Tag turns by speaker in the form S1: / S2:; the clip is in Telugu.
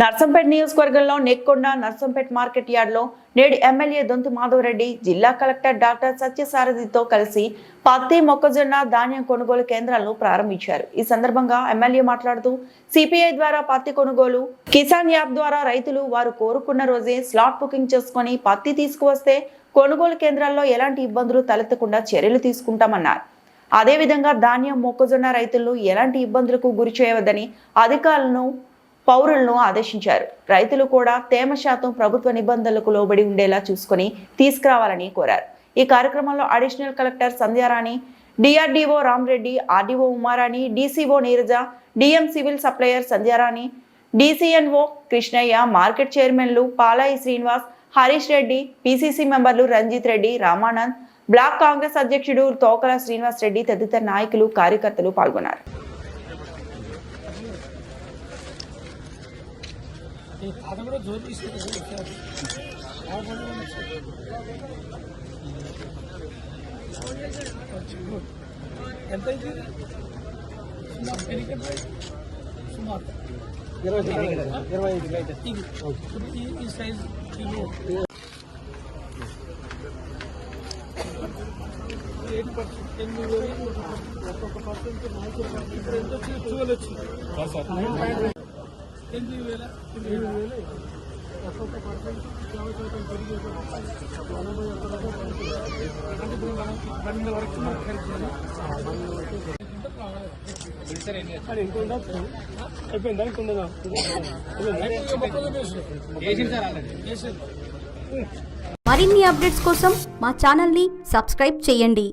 S1: నర్సంపేట నియోజకవర్గంలో నెక్కొండ నర్సంపేట మార్కెట్ యార్డ్లో నేడు ఎమ్మెల్యే దొంతి మాధవరెడ్డి జిల్లా కలెక్టర్ డాక్టర్ సత్యసారథితో కలిసి పత్తి మొక్కజొన్న ధాన్యం కొనుగోలు కేంద్రాలను ప్రారంభించారు. ఈ సందర్భంగా ఎమ్మెల్యే మాట్లాడుతూ సిపిఐ ద్వారా పత్తి కొనుగోలు, కిసాన్ యాప్ ద్వారా రైతులు వారు కోరుకున్న రోజే స్లాట్ బుకింగ్ చేసుకుని పత్తి తీసుకువస్తే కొనుగోలు కేంద్రాల్లో ఎలాంటి ఇబ్బందులు తలెత్తకుండా చర్యలు తీసుకుంటామన్నారు. అదేవిధంగా ధాన్యం మొక్కజొన్న రైతులను ఎలాంటి ఇబ్బందులకు గురి చేయవద్దని అధికారులను పౌరులను ఆదేశించారు. రైతులు కూడా తేమ శాతం ప్రభుత్వ నిబంధనలకు లోబడి ఉండేలా చూసుకుని తీసుకురావాలని కోరారు. ఈ కార్యక్రమంలో additional collector Sandhyarani, DRDO Ramareddy, RDO Umarani, DCO Neeraja, DM civil supplier Sandhyarani, DCSO Krishnaiah, market చైర్మన్లు పాలాయి శ్రీనివాస్, హరీష్ రెడ్డి, పిసిసి మెంబర్లు రంజిత్ రెడ్డి, రామానంద్, బ్లాక్ కాంగ్రెస్ అధ్యక్షుడు తోకల శ్రీనివాస్ రెడ్డి తదితర నాయకులు కార్యకర్తలు పాల్గొన్నారు.
S2: మరిన్ని అప్డేట్స్ కోసం మా ఛానల్ ని సబ్స్క్రైబ్ చేయండి.